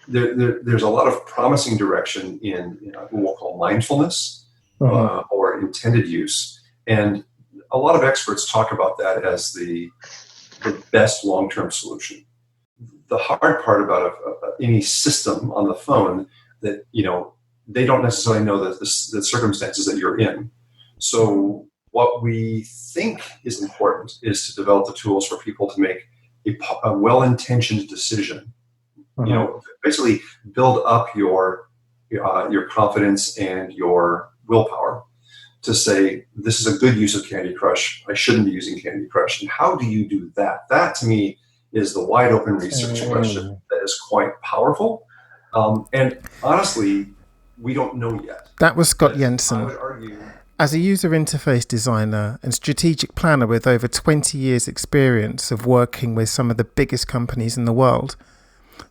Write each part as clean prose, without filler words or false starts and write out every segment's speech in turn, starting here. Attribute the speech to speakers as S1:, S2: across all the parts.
S1: there's a lot of promising direction in what we'll call mindfulness or intended use. And a lot of experts talk about that as the best long-term solution. The hard part about any system on the phone that, they don't necessarily know the circumstances that you're in. So what we think is important is to develop the tools for people to make a well-intentioned decision. Basically build up your confidence and your willpower to say, this is a good use of Candy Crush. I shouldn't be using Candy Crush. And how do you do that? That, to me, is the wide open research question that is quite powerful. And honestly, we don't know yet.
S2: That was Scott Jenson.
S1: I would argue,
S2: as a user interface designer and strategic planner with over 20 years experience of working with some of the biggest companies in the world,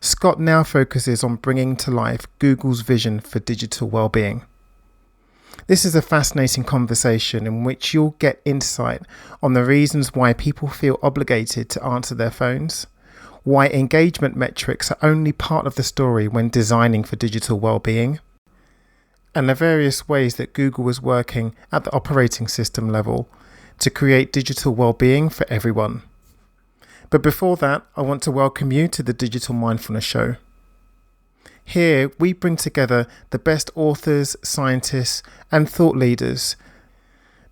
S2: Scott now focuses on bringing to life Google's vision for digital well-being. This is a fascinating conversation in which you'll get insight on the reasons why people feel obligated to answer their phones, why engagement metrics are only part of the story when designing for digital well-being, and the various ways that Google is working at the operating system level to create digital well-being for everyone. But before that, I want to welcome you to the Digital Mindfulness Show. Here, we bring together the best authors, scientists, and thought leaders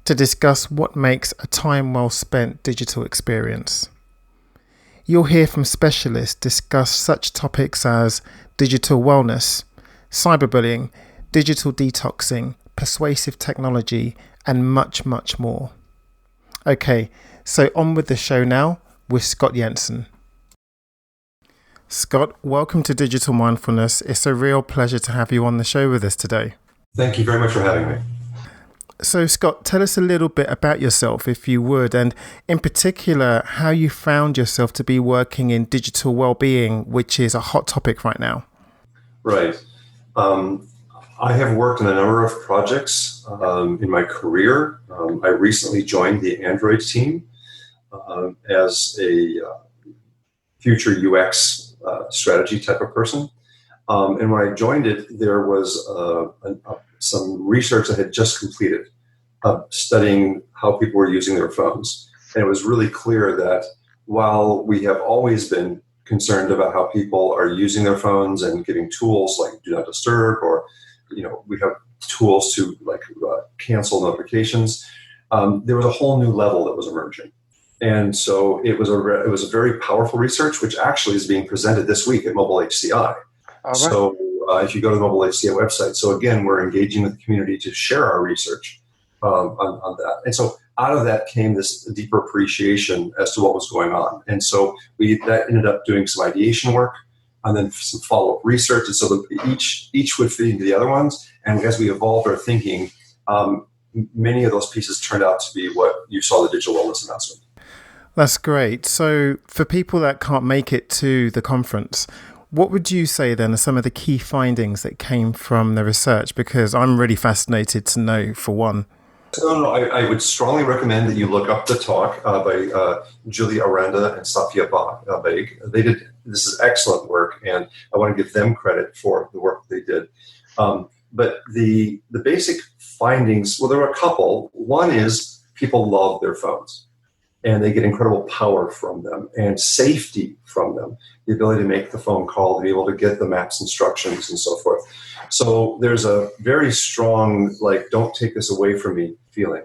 S2: to discuss what makes a time well spent digital experience. You'll hear from specialists discuss such topics as digital wellness, cyberbullying, digital detoxing, persuasive technology, and much, much more. Okay, so on with the show now with Scott Jenson. Scott, welcome to Digital Mindfulness. It's a real pleasure to have you on the show with us today.
S1: Thank you very much for having me.
S2: So Scott, tell us a little bit about yourself, if you would, and in particular, how you found yourself to be working in digital well-being, which is a hot topic right now.
S1: Right. I have worked on a number of projects in my career. I recently joined the Android team as a future UX strategy type of person. And when I joined it, there was some research I had just completed studying how people were using their phones. And it was really clear that while we have always been concerned about how people are using their phones and getting tools like Do Not Disturb, or we have tools to cancel notifications, there was a whole new level that was emerging. And so it was a very powerful research, which actually is being presented this week at Mobile HCI. All right. So if you go to the Mobile HCI website, so again, we're engaging with the community to share our research on that. And so out of that came this deeper appreciation as to what was going on. And so that ended up doing some ideation work and then some follow-up research. And so each would fit into the other ones. And as we evolved our thinking, many of those pieces turned out to be what you saw the Digital Wellness announcement.
S2: That's great. So for people that can't make it to the conference, what would you say then are some of the key findings that came from the research? Because I'm really fascinated to know, for one.
S1: I would strongly recommend that you look up the talk by Julia Aranda and Safia Beg. This is excellent work, and I want to give them credit for the work they did. But the basic findings, well, there were a couple. One is people love their phones, and they get incredible power from them and safety from them. The ability to make the phone call, to be able to get the maps instructions and so forth. So there's a very strong, don't take this away from me feeling.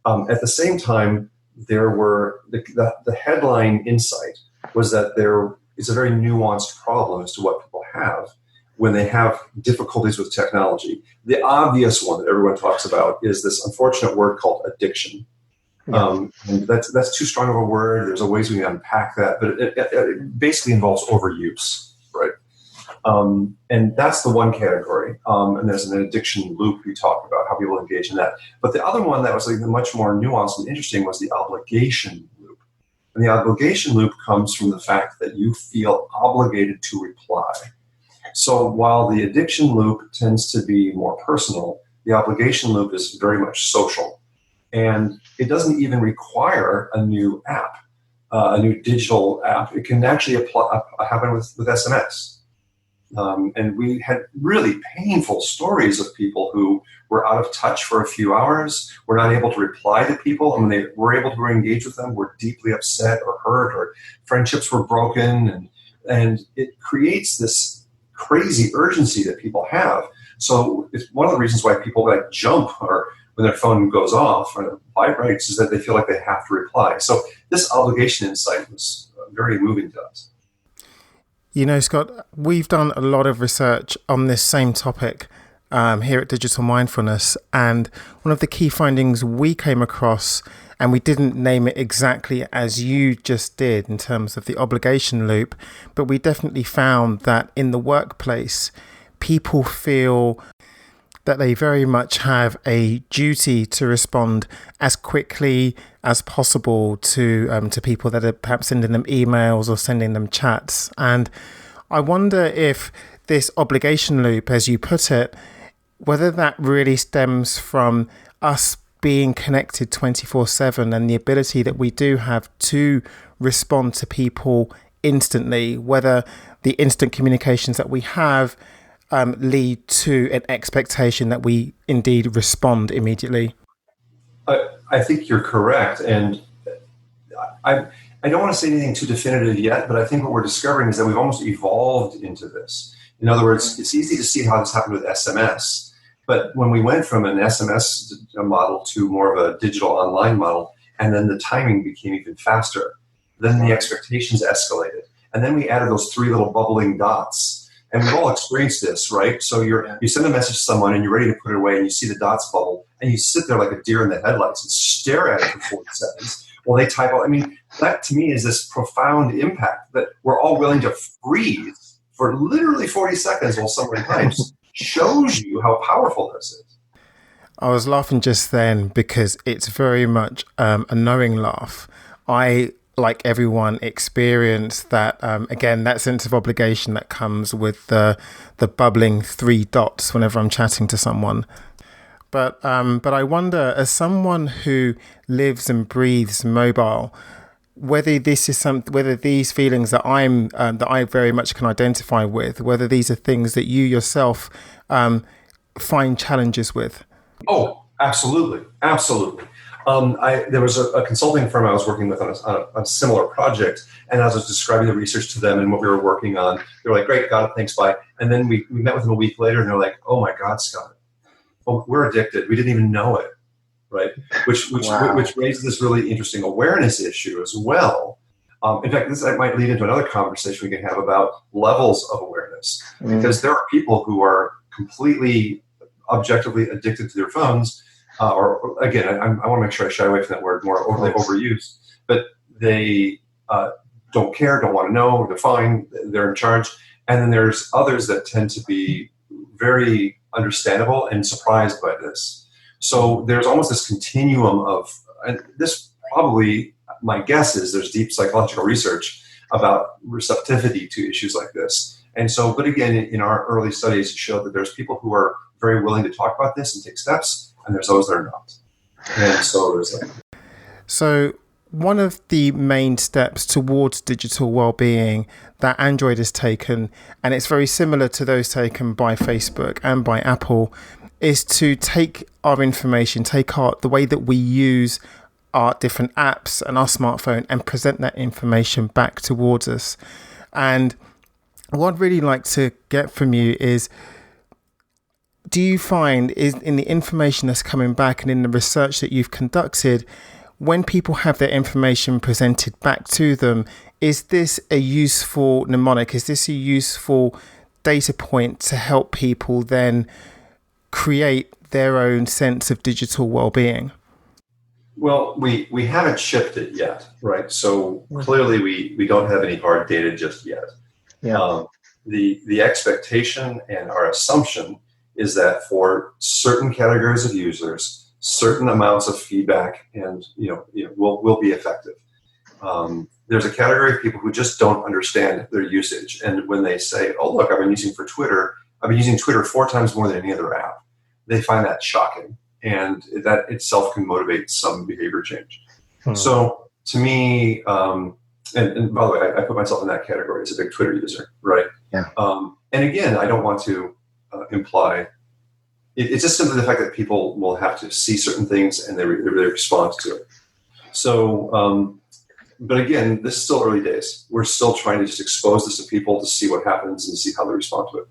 S1: At the same time, there were, the headline insight was that there is a very nuanced problem as to what people have when they have difficulties with technology. The obvious one that everyone talks about is this unfortunate word called addiction. And that's too strong of a word. There's ways we can unpack that, but it basically involves overuse, right? And that's the one category. And there's an addiction loop we talk about, how people engage in that. But the other one that was much more nuanced and interesting was the obligation loop. And the obligation loop comes from the fact that you feel obligated to reply. So while the addiction loop tends to be more personal, the obligation loop is very much social. And it doesn't even require a new app, a new digital app. It can actually happen with SMS. And we had really painful stories of people who were out of touch for a few hours, were not able to reply to people, and when they were able to engage with them, were deeply upset or hurt, or friendships were broken, and it creates this crazy urgency that people have. So it's one of the reasons why people like jump or when their phone goes off or vibrates is that they feel like they have to reply. So this obligation insight was very moving to us.
S2: You know, Scott, we've done a lot of research on this same topic here at Digital Mindfulness. And one of the key findings we came across, and we didn't name it exactly as you just did in terms of the obligation loop, but we definitely found that in the workplace, people feel that they very much have a duty to respond as quickly as possible to people that are perhaps sending them emails or sending them chats. And I wonder if this obligation loop, as you put it, whether that really stems from us being connected 24/7 and the ability that we do have to respond to people instantly, whether the instant communications that we have lead to an expectation that we indeed respond immediately.
S1: I think you're correct. And I don't want to say anything too definitive yet, but I think what we're discovering is that we've almost evolved into this. In other words, it's easy to see how this happened with SMS. But when we went from an SMS model to more of a digital online model, and then the timing became even faster, then the expectations escalated. And then we added those three little bubbling dots. And we've all experienced this, right? So you send a message to someone and you're ready to put it away and you see the dots bubble and you sit there like a deer in the headlights and stare at it for 40 seconds while they type out. I mean, that to me is this profound impact that we're all willing to freeze for literally 40 seconds while someone types. Shows you how powerful this is.
S2: I was laughing just then because it's very much a knowing laugh. I, like everyone, experience that, again, that sense of obligation that comes with the bubbling three dots whenever I'm chatting to someone. But I wonder, as someone who lives and breathes mobile, whether this is whether these feelings that that I very much can identify with, whether these are things that you yourself find challenges with.
S1: Oh, absolutely, absolutely. There was a consulting firm I was working with on a similar project, and as I was describing the research to them and what we were working on, they were like, "Great, got it, thanks, bye." And then we met with them a week later, and they're like, "Oh my God, Scott, we're addicted. We didn't even know it." Right, which raises this really interesting awareness issue as well. In fact, this might lead into another conversation we can have about levels of awareness, because there are people who are completely objectively addicted to their phones, or again, I want to make sure I shy away from that word, more overly overused, but they don't care, don't want to know, they're fine, they're in charge. And then there's others that tend to be very understandable and surprised by this. So there's almost this continuum of, and this probably, my guess is there's deep psychological research about receptivity to issues like this. And so, but again, in our early studies, it showed that there's people who are very willing to talk about this and take steps, and there's those that are not. And so there's that.
S2: So one of the main steps towards digital well-being that Android has taken, and it's very similar to those taken by Facebook and by Apple, is to take our information, the way that we use our different apps and our smartphone, and present that information back towards us. And what I'd really like to get from you is, do you find is in the information that's coming back and in the research that you've conducted, when people have their information presented back to them, is this a useful mnemonic? Is this a useful data point to help people then create their own sense of digital well-being?
S1: Well, we haven't shipped it yet, right? So clearly we don't have any hard data just yet. Yeah. The expectation and our assumption is that for certain categories of users, certain amounts of feedback and will be effective. There's a category of people who just don't understand their usage, and when they say, "Oh, look, I've been using Twitter 4 times more than any other app," they find that shocking, and that itself can motivate some behavior change. So to me, and by the way, I put myself in that category as a big Twitter user, right?
S3: Yeah.
S1: And again, I don't want to imply it's just simply the fact that people will have to see certain things and they respond to it. So, but again, this is still early days. We're still trying to just expose this to people to see what happens and see how they respond to it.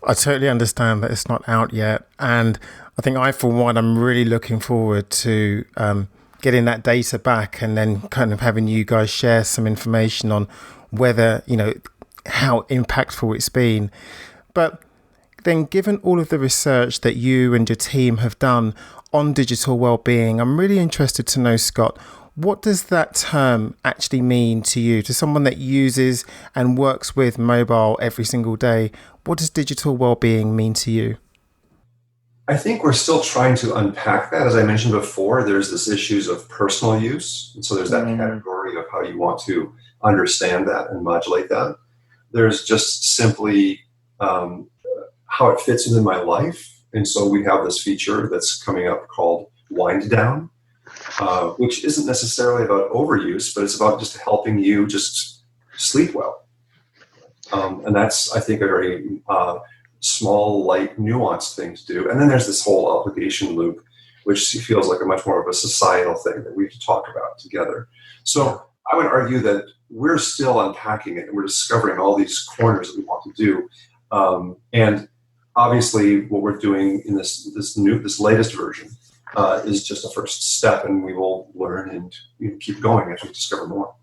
S2: I totally understand that it's not out yet. And I think for one, I'm really looking forward to getting that data back and then kind of having you guys share some information on whether, how impactful it's been. But then given all of the research that you and your team have done on digital well-being, I'm really interested to know, Scott, what does that term actually mean to you, to someone that uses and works with mobile every single day? What does digital well-being mean to you?
S1: I think we're still trying to unpack that. As I mentioned before, there's this issues of personal use. And so there's that category of how you want to understand that and modulate that. There's just simply how it fits into my life. And so we have this feature that's coming up called Wind Down, which isn't necessarily about overuse, but it's about just helping you just sleep well. And that's, I think, a very small, light, nuanced thing to do. And then there's this whole obligation loop, which feels like a much more of a societal thing that we have to talk about together. So I would argue that we're still unpacking it and we're discovering all these corners that we want to do. And obviously what we're doing in this latest version is just a first step, and we will learn and keep going as we discover more.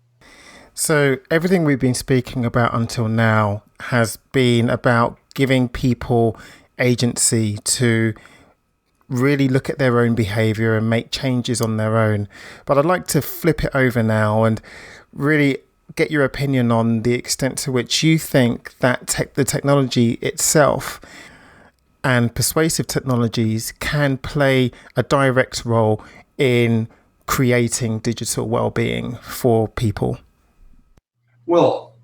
S2: So everything we've been speaking about until now has been about giving people agency to really look at their own behavior and make changes on their own. But I'd like to flip it over now and really get your opinion on the extent to which you think that the technology itself and persuasive technologies can play a direct role in creating digital well-being for people.
S1: Well,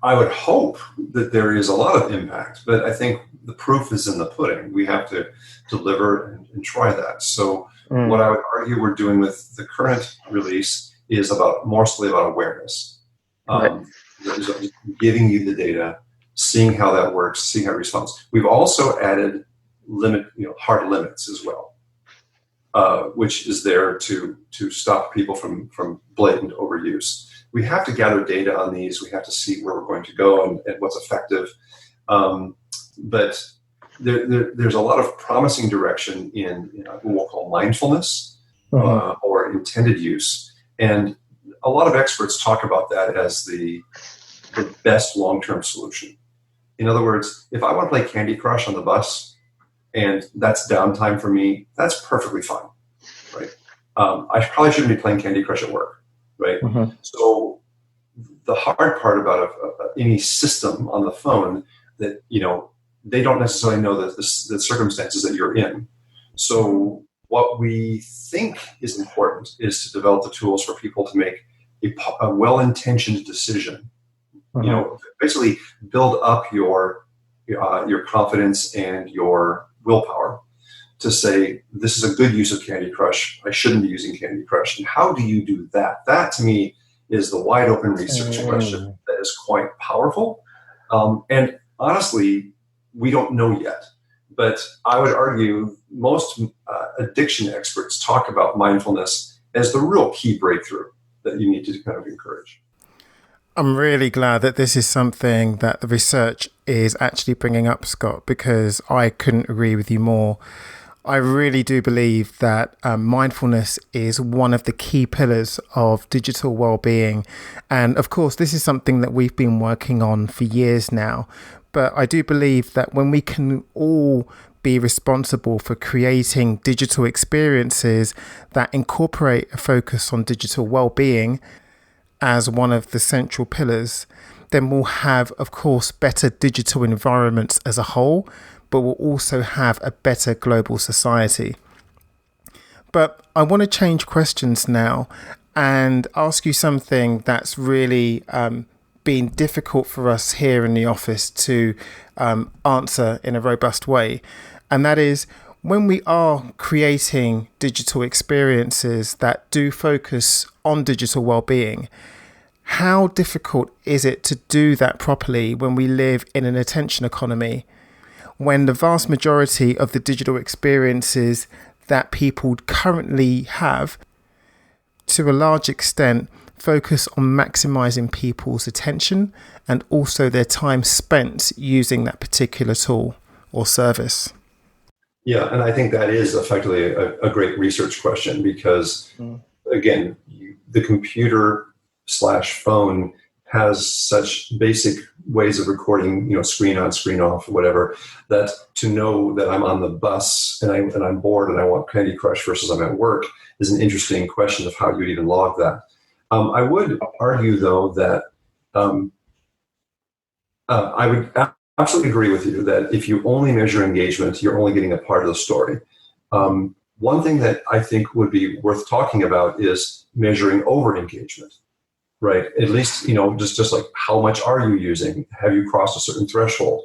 S1: I would hope that there is a lot of impact, but I think the proof is in the pudding. We have to deliver and try that. So what I would argue we're doing with the current release is mostly about awareness. Giving you the data, seeing how that works, seeing how it responds. We've also added hard limits as well, which is there to stop people from blatant overuse. We have to gather data on these. We have to see where we're going to go and what's effective. But there's a lot of promising direction in what we'll call mindfulness or intended use. And a lot of experts talk about that as the best long-term solution. In other words, if I want to play Candy Crush on the bus and that's downtime for me, that's perfectly fine, right? I probably shouldn't be playing Candy Crush at work, right? So the hard part about any system on the phone that, they don't necessarily know the circumstances that you're in. So what we think is important is to develop the tools for people to make a well-intentioned decision. Basically build up your confidence and your willpower to say, this is a good use of Candy Crush. I shouldn't be using Candy Crush. And how do you do that? That, to me, is the wide open research question that is quite powerful. And honestly, we don't know yet. But I would argue most addiction experts talk about mindfulness as the real key breakthrough that you need to kind of encourage.
S2: I'm really glad that this is something that the research is actually bringing up, Scott, because I couldn't agree with you more. I really do believe that mindfulness is one of the key pillars of digital well-being. And of course, this is something that we've been working on for years now. But I do believe that when we can all be responsible for creating digital experiences that incorporate a focus on digital well-being as one of the central pillars, then we'll have, of course, better digital environments as a whole, but we'll also have a better global society. But I want to change questions now and ask you something that's really been difficult for us here in the office to answer in a robust way. And that is, when we are creating digital experiences that do focus on digital well-being, How difficult is it to do that properly when we live in an attention economy, when the vast majority of the digital experiences that people currently have, to a large extent, focus on maximizing people's attention and also their time spent using that particular tool or service?
S1: Yeah, and I think that is effectively a great research question because, again, the computer slash phone has such basic ways of recording, screen on, screen off, whatever, that to know that I'm on the bus and I'm bored and I want Candy Crush versus I'm at work is an interesting question of how you'd even log that. I would argue, though, that I would absolutely agree with you that if you only measure engagement, you're only getting a part of the story. One thing that I think would be worth talking about is measuring over engagement, right? At least, just like how much are you using? Have you crossed a certain threshold?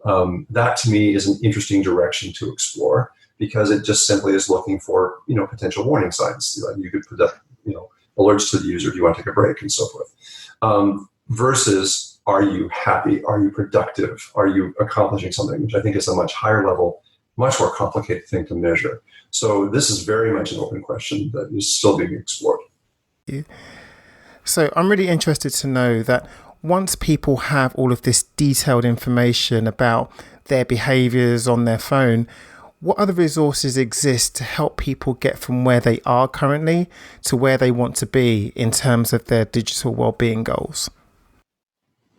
S1: That to me is an interesting direction to explore because it just simply is looking for, potential warning signs. You could put up, alerts to the user. Do you want to take a break and so forth? Versus, are you happy? Are you productive? Are you accomplishing something? Which I think is a much higher level, much more complicated thing to measure. So this is very much an open question that is still being explored.
S2: So I'm really interested to know that once people have all of this detailed information about their behaviors on their phone, what other resources exist to help people get from where they are currently to where they want to be in terms of their digital well-being goals?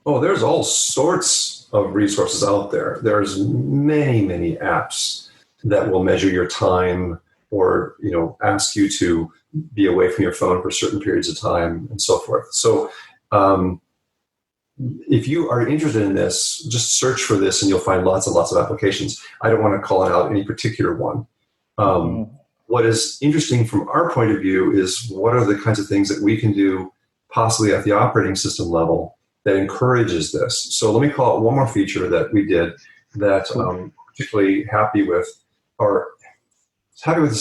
S1: Oh, there's all sorts of resources out there. There's many, many apps that will measure your time or, ask you to be away from your phone for certain periods of time and so forth. So if you are interested in this, just search for this and you'll find lots and lots of applications. I don't want to call out any particular one. What is interesting from our point of view is what are the kinds of things that we can do possibly at the operating system level that encourages this. So let me call out one more feature that we did that I'm particularly happy with, or happy with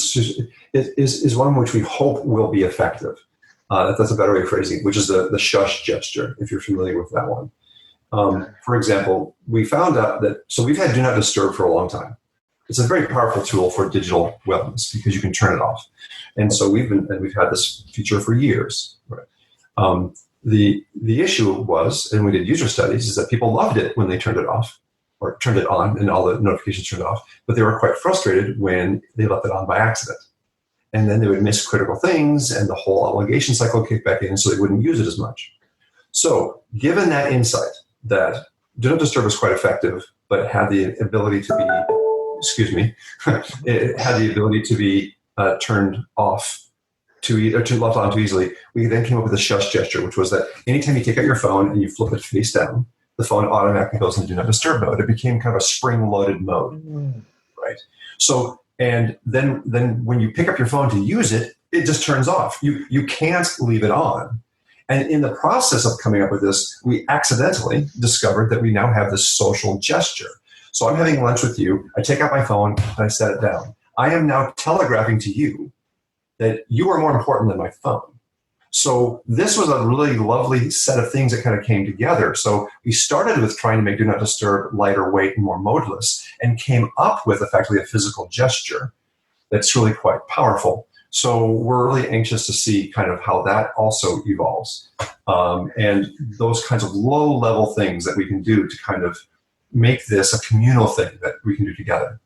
S1: is one which we hope will be effective. That's a better way of phrasing it, which is the shush gesture, if you're familiar with that one. For example, we found out that, so we've had Do Not Disturb for a long time. It's a very powerful tool for digital wellness because you can turn it off. And so we've had this feature for years. Right? The issue was, and we did user studies, is that people loved it when they turned it off or turned it on and all the notifications turned off, but they were quite frustrated when they left it on by accident. And then they would miss critical things and the whole obligation cycle kicked back in, so they wouldn't use it as much. So given that insight that Do Not Disturb is quite effective, but it had the ability to be, it had the ability to be turned off turned left on too easily, we then came up with a shush gesture, which was that anytime you take out your phone and you flip it face down, the phone automatically goes into Do Not Disturb mode. It became kind of a spring-loaded mode, right? So, and then when you pick up your phone to use it, it just turns off. You can't leave it on. And in the process of coming up with this, we accidentally discovered that we now have this social gesture. So I'm having lunch with you, I take out my phone, and I set it down. I am now telegraphing to you that you are more important than my phone. So this was a really lovely set of things that kind of came together. So we started with trying to make Do Not Disturb lighter weight and more modeless, and came up with effectively a physical gesture that's really quite powerful. So we're really anxious to see kind of how that also evolves. And those kinds of low-level things that we can do to kind of make this a communal thing that we can do together.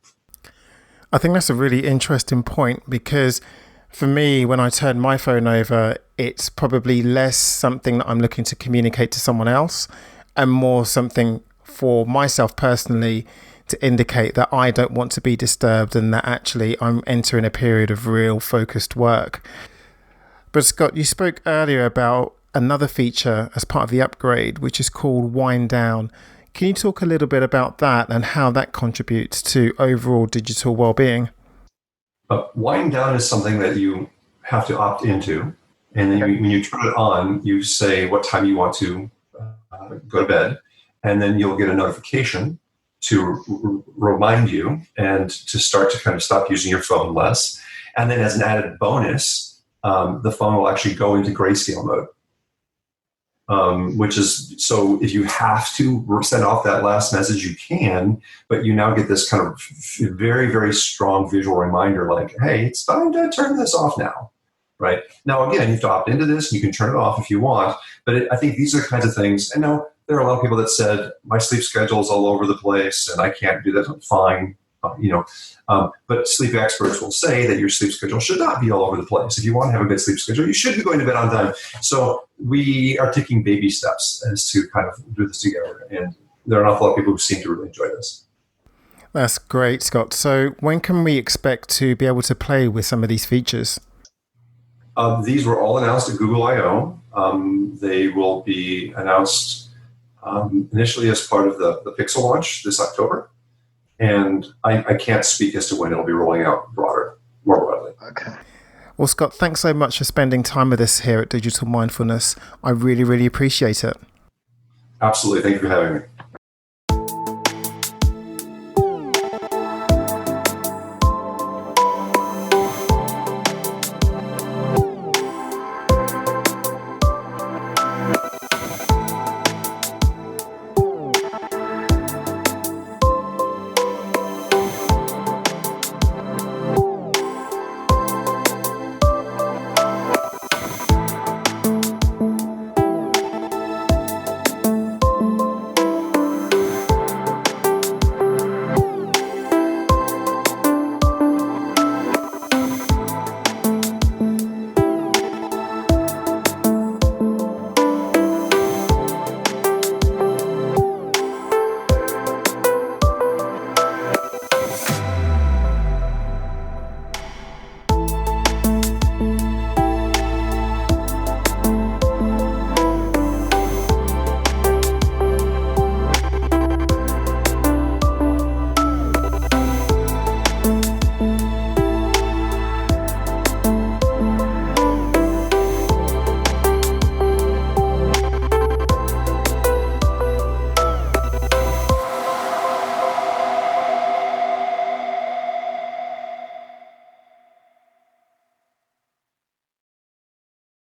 S2: I think that's a really interesting point, because for me, when I turn my phone over, it's probably less something that I'm looking to communicate to someone else and more something for myself personally to indicate that I don't want to be disturbed and that actually I'm entering a period of real focused work. But Scott, you spoke earlier about another feature as part of the upgrade, which is called Wind Down. Can you talk a little bit about that and how that contributes to overall digital well-being?
S1: Wind down is something that you have to opt into. And then when you turn it on, you say what time you want to go to bed. And then you'll get a notification to remind you and to start to kind of stop using your phone less. And then as an added bonus, the phone will actually go into grayscale mode. which is, so if you have to send off that last message, you can, but you now get this kind of very, very strong visual reminder like, hey, it's time to turn this off now. Right. Now, again, you have to opt into this. You can turn it off if you want. But I think these are the kinds of things. And now there are a lot of people that said, my sleep schedule is all over the place and I can't do that. Fine. But sleep experts will say that your sleep schedule should not be all over the place. If you want to have a good sleep schedule, you should be going to bed on time. So we are taking baby steps as to kind of do this together. And there are an awful lot of people who seem to really enjoy this.
S2: That's great, Scott. So when can we expect to be able to play with some of these features?
S1: These were all announced at Google I/O. They will be announced initially as part of the Pixel launch this October. And I can't speak as to when it'll be rolling out more broadly.
S2: Okay. Well, Scott, thanks so much for spending time with us here at Digital Mindfulness. I really, really appreciate it.
S1: Absolutely. Thank you for having me.